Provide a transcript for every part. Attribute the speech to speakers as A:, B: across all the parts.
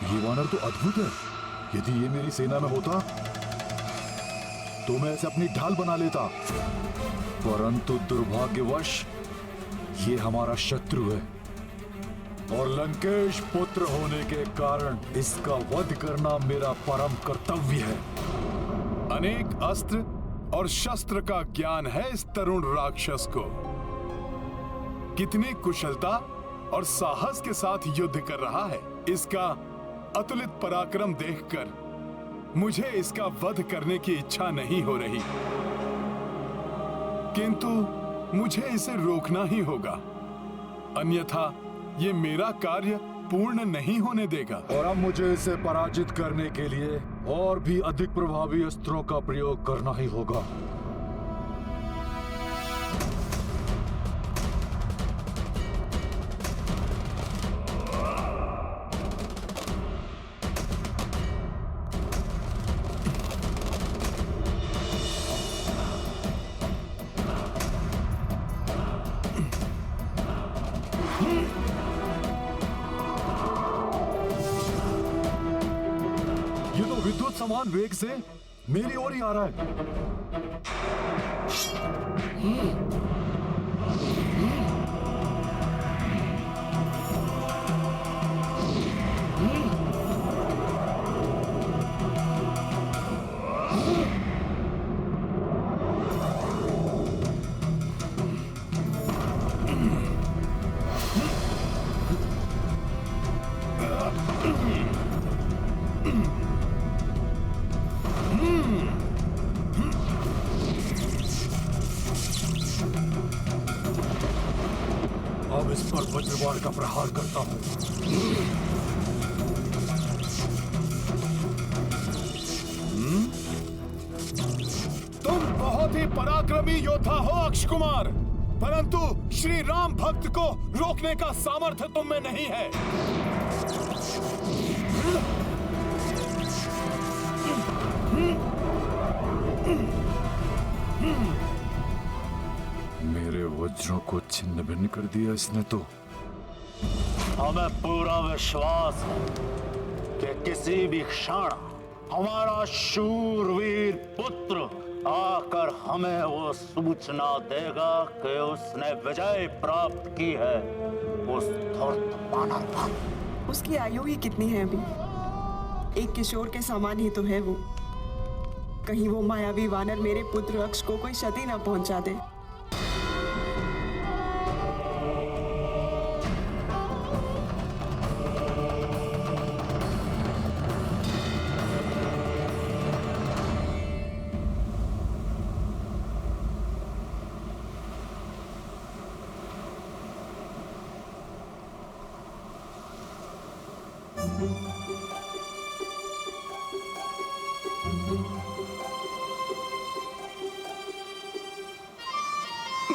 A: ये वानर तो अद्भुत है। यदि ये मेरी सेना में होता तो मैं इसे अपनी ढाल बना लेता, परंतु दुर्भाग्यवश ये हमारा शत्रु है और लंकेश पुत्र होने के कारण इसका वध करना मेरा परम कर्तव्य है।
B: अनेक अस्त्र और शस्त्र का ज्ञान है इस तरुण राक्षस को। कितनी कुशलता और साहस के साथ युद्ध कर रहा है। इसका अतुलित पराक्रम देखकर मुझे इसका वध करने की इच्छा नहीं हो रही, किंतु मुझे इसे रोकना ही होगा, अन्यथा ये मेरा कार्य पूर्ण नहीं होने देगा।
A: और अब मुझे इसे पराजित करने के लिए और भी अधिक प्रभावी अस्त्रों का प्रयोग करना ही होगा। ये तो विद्युत समान वेग से मेरी ओर ही आ रहा है। अब इस पर वज्रवाण का प्रहार करता हूं।
B: तुम बहुत ही पराक्रमी योद्धा हो अक्ष कुमार, परंतु श्री राम भक्त को रोकने का सामर्थ्य तुम में नहीं है।
A: मेरे वज्रों को छिन्न भिन्न कर दिया इसने तो।
C: हमें पूरा विश्वास है कि किसी भी क्षण हमारा शूरवीर पुत्र आकर हमें वो सूचना देगा कि उसने विजय प्राप्त की है उस धूर्त वानर पर।
D: उसकी आयु ही कितनी है अभी? एक किशोर के समान ही तो है वो। कहीं वो मायावी वानर मेरे पुत्र अक्ष को कोई क्षति न पहुंचा दे।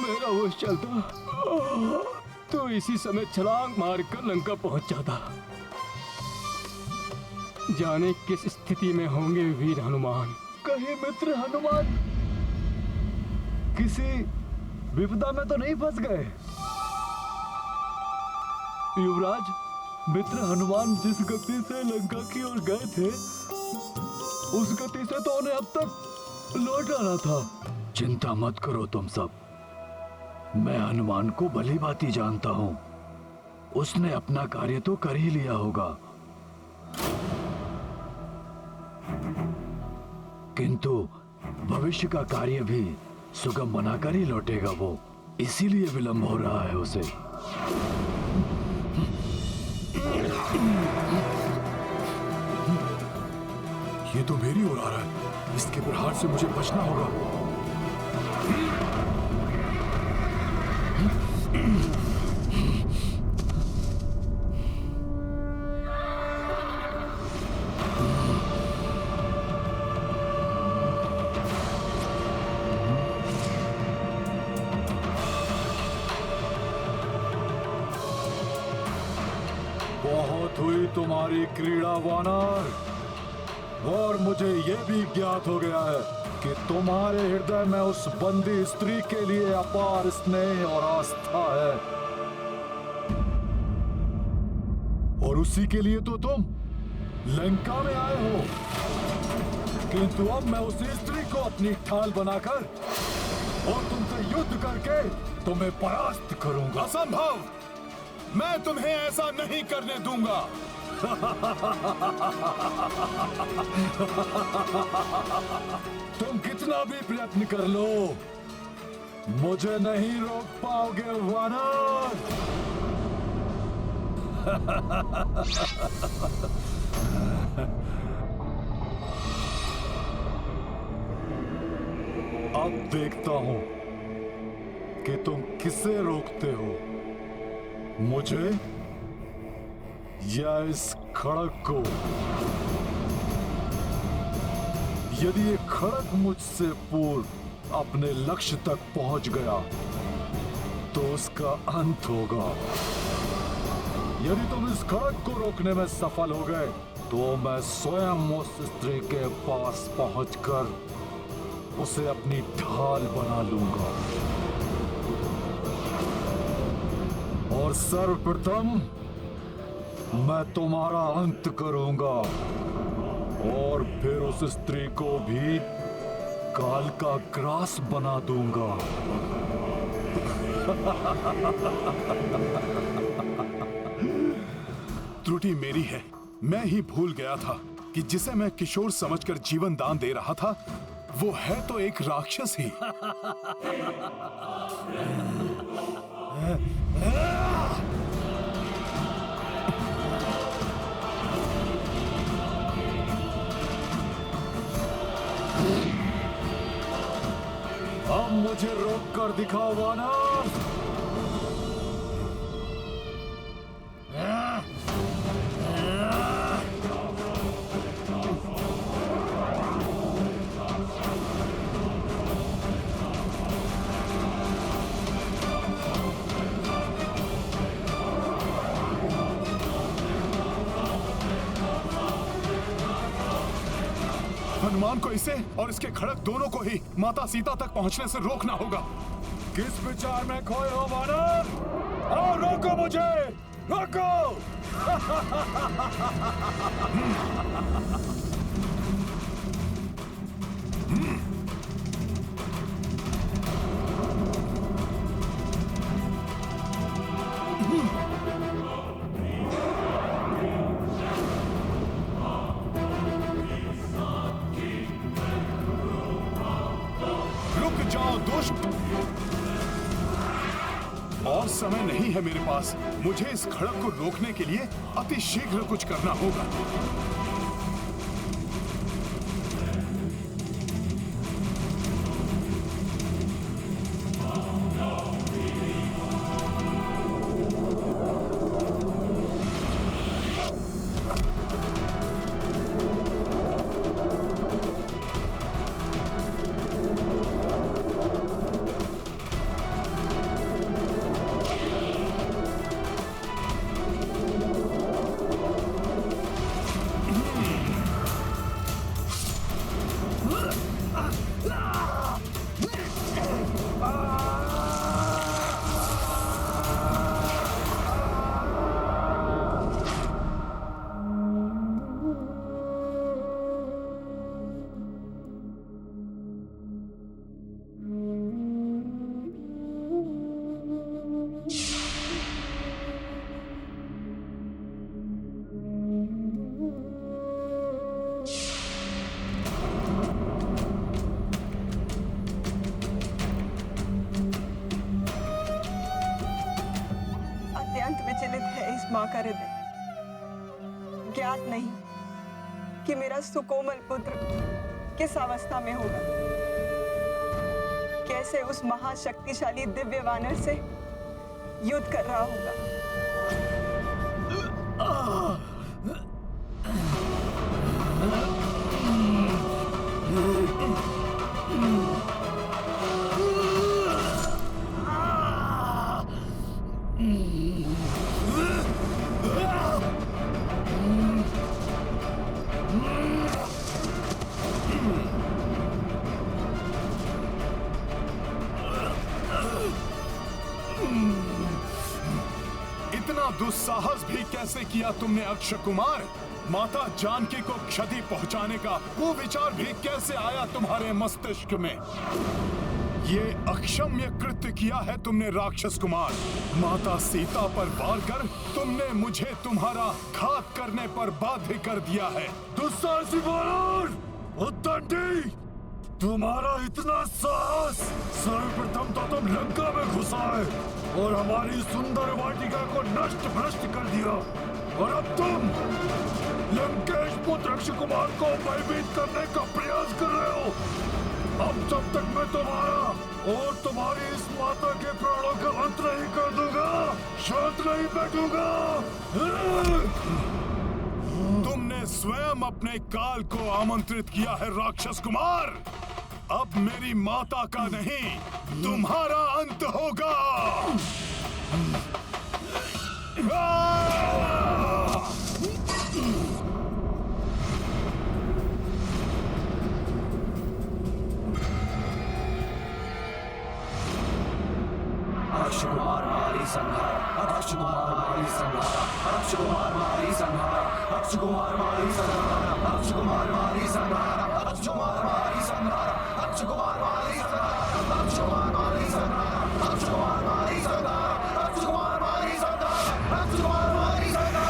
E: मेरा वो चलता तो इसी समय छलांग मारकर लंका पहुंच जाता। जाने किस स्थिति में होंगे वीर हनुमान।
A: कहीं मित्र हनुमान किसी विपदा में तो नहीं फंस गए? युवराज, मित्र हनुमान जिस गति से लंका की ओर गए थे उस गति से तो उन्हें अब तक लौट आना था। चिंता मत करो तुम सब, मैं हनुमान को भली भांति जानता हूं। उसने अपना कार्य तो कर ही लिया होगा, किंतु भविष्य का कार्य भी सुगम बनाकर ही लौटेगा वो, इसीलिए विलंब हो रहा है उसे। ये तो मेरी ओर आ रहा है, इसके प्रहार से मुझे बचना होगा। बहुत हुई तुम्हारी क्रीड़ा वानर, और मुझे यह भी ज्ञात हो गया है कि तुम्हारे हृदय में उस बंदी स्त्री के लिए अपार स्नेह और आस्था है। उसी के लिए तो तुम लंका में आए हो। किंतु अब मैं उस स्त्री को अपनी ढाल बनाकर और तुमसे युद्ध करके तुम्हें परास्त करूंगा।
B: असंभव! मैं तुम्हें ऐसा नहीं करने दूंगा।
A: तुम कितना भी प्रयत्न कर लो, मुझे नहीं रोक पाओगे वानर। अब देखता हूं कि तुम किसे रोकते हो, मुझे या इस खड़ग को। यदि ये खड़ग मुझसे पूर्व अपने लक्ष्य तक पहुंच गया तो उसका अंत होगा। यदि तुम इस खड़ग को रोकने में सफल हो गए तो मैं स्वयं उस स्त्री के पास पहुंचकर उसे अपनी ढाल बना लूंगा और सर्वप्रथम मैं तुम्हारा अंत करूंगा और फिर उस स्त्री को भी काल का ग्रास बना दूंगा।
B: त्रुटि मेरी है। मैं ही भूल गया था कि जिसे मैं किशोर समझकर जीवन दान दे रहा था वो है तो एक राक्षस ही।
A: अब मुझे रोक कर दिखाओ वानर।
B: हनुमान को इसे और इसके खड़ग दोनों को ही माता सीता तक पहुंचने से रोकना होगा।
A: किस विचार में खोए हो वानर? आओ रोको मुझे, रोको।
B: रुक जाओ दुष्ट! और समय नहीं है मेरे पास। मुझे इस खड़ग को रोकने के लिए अति शीघ्र कुछ करना होगा।
D: मां का हृदय। ज्ञात नहीं कि मेरा सुकोमल पुत्र किस अवस्था में होगा, कैसे उस महाशक्तिशाली दिव्य वानर से युद्ध कर रहा होगा।
B: इतना दुस्साहस भी कैसे किया तुमने अक्षय कुमार? माता जानकी को क्षति पहुंचाने का वो विचार भी कैसे आया तुम्हारे मस्तिष्क में? ये अक्षम्य कृत्य किया है तुमने राक्षस कुमार। माता सीता पर वार कर तुमने मुझे तुम्हारा घात करने पर बाध्य कर दिया है।
A: दुस्साहसी वानर! उद्दंडी! तुम्हारा इतना साहस! सर्वप्रथम तो तुम लंका में घुसा है और हमारी सुंदर वाटिका को नष्ट भ्रष्ट कर दिया, और अब तुम लंकेश पुत्र अक्षय कुमार को भयभीत करने का प्रयास कर रहे हो। अब जब तक मैं तुम्हारा और तुम्हारी इस माता के प्राणों का अंत नहीं कर दूंगा, शांत नहीं बैठूंगा।
B: तुमने स्वयं अपने काल को आमंत्रित किया है राक्षस कुमार। अब मेरी माता का नहीं, तुम्हारा अंत होगा।
F: अक्षय कुमार मारी संहार, अक्षय कुमार मारी संहार, अक्षय कुमार मारी संहार, अक्षय कुमार मारी संहार, अक्षय कुमार मारी संहार, अक्षय कुमार मारी संहार, अक्षय कुमार मारी संहार, अक्षय कुमार मारी संहार, अक्षय कुमार मारी संहार, अक्षय कुमार मारी संहार, अक्षय कुमार मारी संहार।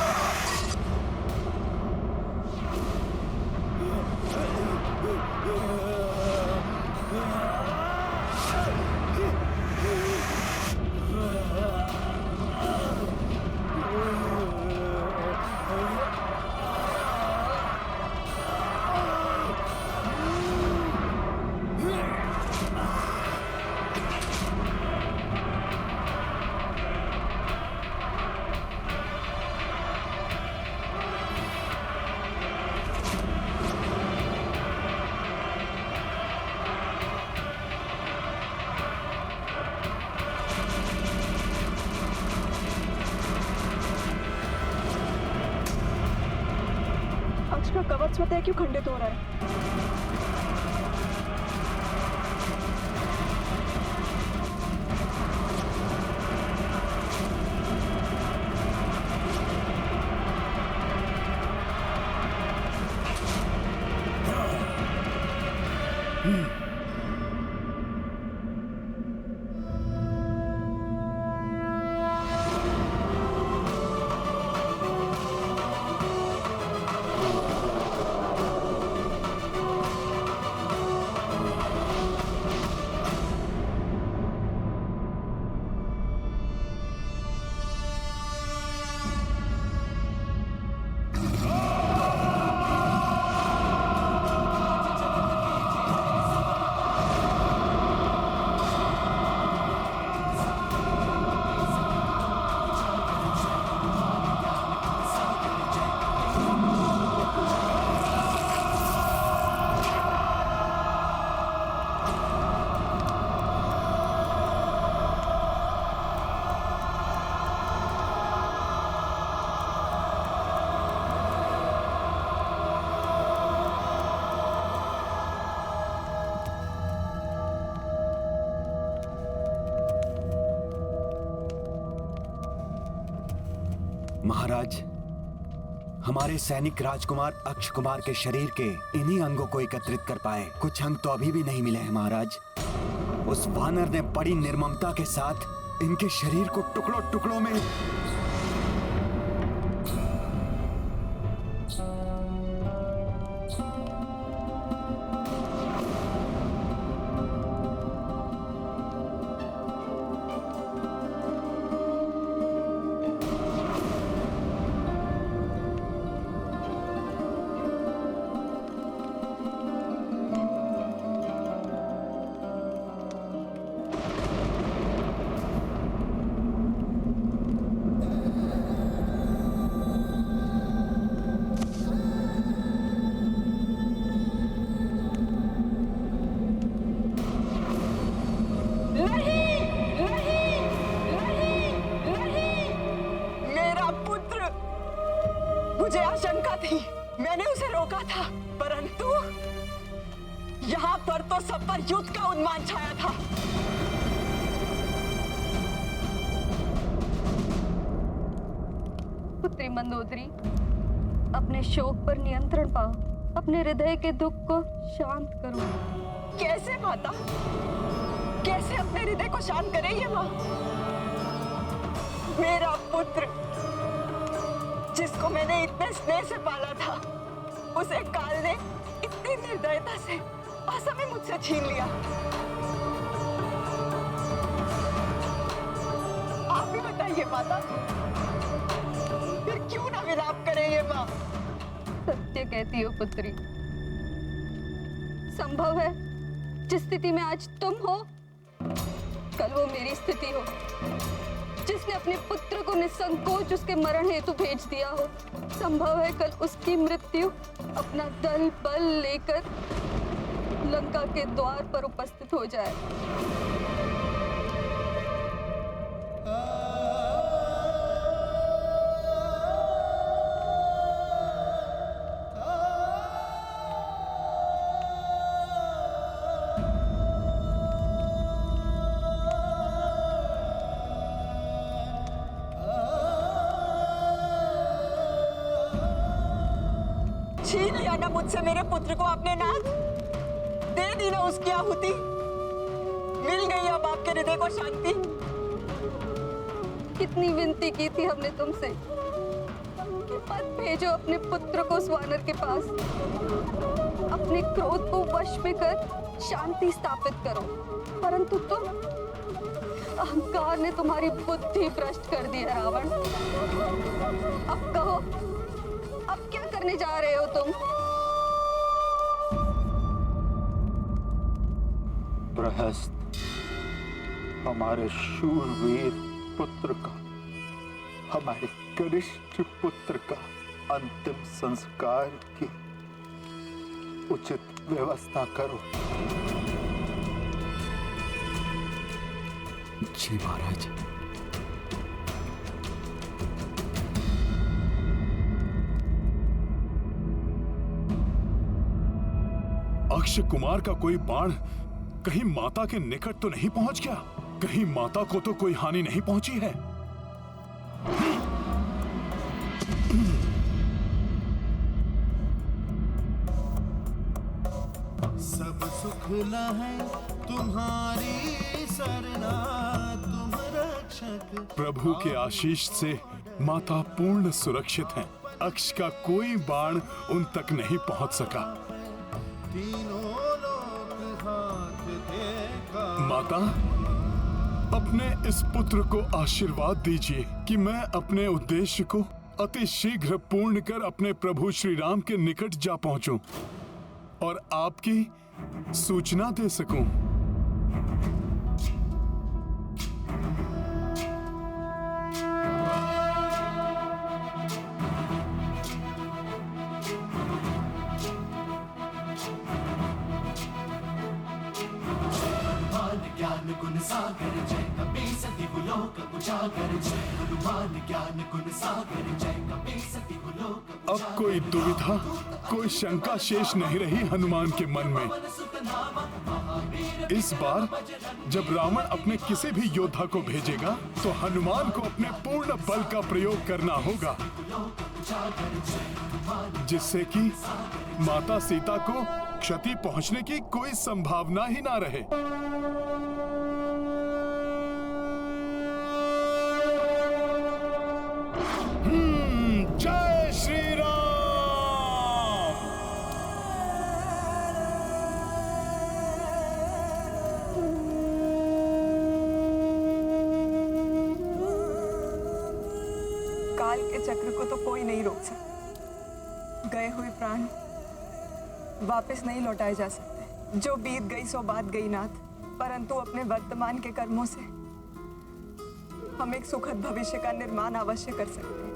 D: अक्ष का कवच स्वतः क्यों खंडित हो रहा है?
F: महाराज, हमारे सैनिक राजकुमार अक्षय कुमार के शरीर के इन्हीं अंगों को एकत्रित कर पाए। कुछ अंग तो अभी भी नहीं मिले हैं महाराज। उस वानर ने बड़ी निर्ममता के साथ इनके शरीर को टुकड़ों टुकड़ों में
D: मुझे आशंका थी, मैंने उसे रोका था, परंतु यहाँ पर तो सब पर युद्ध का उन्माद छाया था।
G: पुत्री मंदोदरी, अपने शोक पर नियंत्रण पाओ, अपने हृदय के दुख को शांत करो।
D: कैसे माता, कैसे अपने हृदय को शांत करे ये माँ? मेरा पुत्र जिसको मैंने इतने स्नेह से पाला था, उसे काल ने इतनी निर्दयता से असमय मुझसे छीन लिया। आप ही बताइए माता, फिर क्यों ना विलाप करे ये माँ?
G: सत्य कहती हो पुत्री। संभव है जिस स्थिति में आज तुम हो, कल वो मेरी स्थिति हो। जिसने अपने पुत्र को निसंकोच उसके मरण हेतु भेज दिया हो, संभव है कल उसकी मृत्यु अपना दल बल लेकर लंका के द्वार पर उपस्थित हो जाए।
D: छीन लिया ना मुझसे मेरे पुत्र को आपने नाथ, दे दी ना उसकी आहुति, मिल गई अब आपके हृदय को शांति।
G: कितनी विनती की थी हमने तुमसे कि मत भेजो अपने पुत्र को उस वानर के पास, अपने क्रोध को वश में कर शांति स्थापित करो, परंतु तुम, अहंकार ने तुम्हारी बुद्धि भ्रष्ट कर दी है रावण। अब कहो, अब क्या करने जा रहे हो तुम?
C: बृहस्पति, हमारे शूरवीर पुत्र का, हमारे कनिष्ठ पुत्र का अंतिम संस्कार की उचित व्यवस्था करो।
F: जी महाराज।
B: अक्षय कुमार का कोई बाण कहीं माता के निकट तो नहीं पहुंच गया? कहीं माता को तो कोई हानि नहीं पहुंची है?
H: सब सुख है तुम्हारी सरना, तुम रक्षक।
B: प्रभु के आशीष से माता पूर्ण सुरक्षित हैं। अक्ष का कोई बाण उन तक नहीं पहुंच सका।
H: तीनों लोग हाथ देखा।
B: माता, अपने इस पुत्र को आशीर्वाद दीजिए कि मैं अपने उद्देश्य को अति शीघ्र पूर्ण कर अपने प्रभु श्री राम के निकट जा पहुंचूं और आपकी सूचना दे सकूं।
F: ज्ञान गुण सागर जय कपी सती लोक उजागर जय हनुमान ज्ञान गुण सागर जय कपी सती लोक।
B: अब कोई दुविधा, कोई शंका शेष नहीं रही हनुमान के मन में। इस बार जब रावण अपने किसी भी योद्धा को भेजेगा तो हनुमान को अपने पूर्ण बल का प्रयोग करना होगा, जिससे कि माता सीता को क्षति पहुंचने की कोई संभावना ही ना रहे। जय श्री राम।
D: काल के चक्र को तो कोई नहीं रोक सकता। गए हुए प्राण वापस नहीं लौटाए जा सकते। जो बीत गई सो बात गई नाथ, परंतु अपने वर्तमान के कर्मों से हम एक सुखद भविष्य का निर्माण अवश्य कर सकते हैं।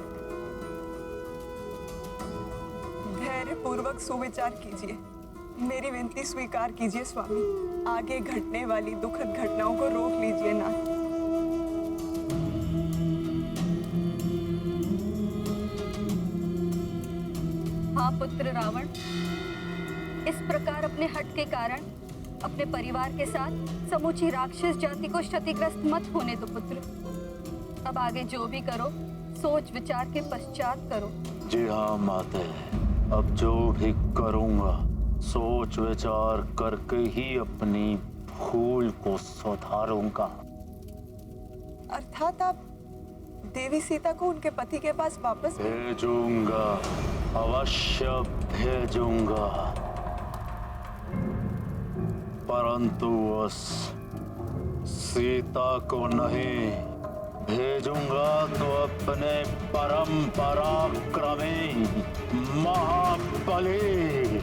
D: धैर्य पूर्वक सुविचार कीजिए, मेरी विनती स्वीकार कीजिए स्वामी। आगे घटने वाली दुखद घटनाओं को रोक लीजिए नाथ।
G: हाँ पुत्र रावण, इस प्रकार अपने हट के कारण अपने परिवार के साथ समूची राक्षस जाति को क्षतिग्रस्त मत होने दो पुत्र। अब आगे जो भी करो सोच विचार के पश्चात करो।
C: जी हाँ माते, अब जो भी करूंगा सोच विचार करके ही अपनी भूल को सुधारूंगा।
D: अर्थात आप देवी सीता को उनके पति के पास वापस
C: भेजूंगा, अवश्य भेजूंगा, परंतु उस सीता को नहीं भेजूंगा तो अपने परम पराक्रमी महाबली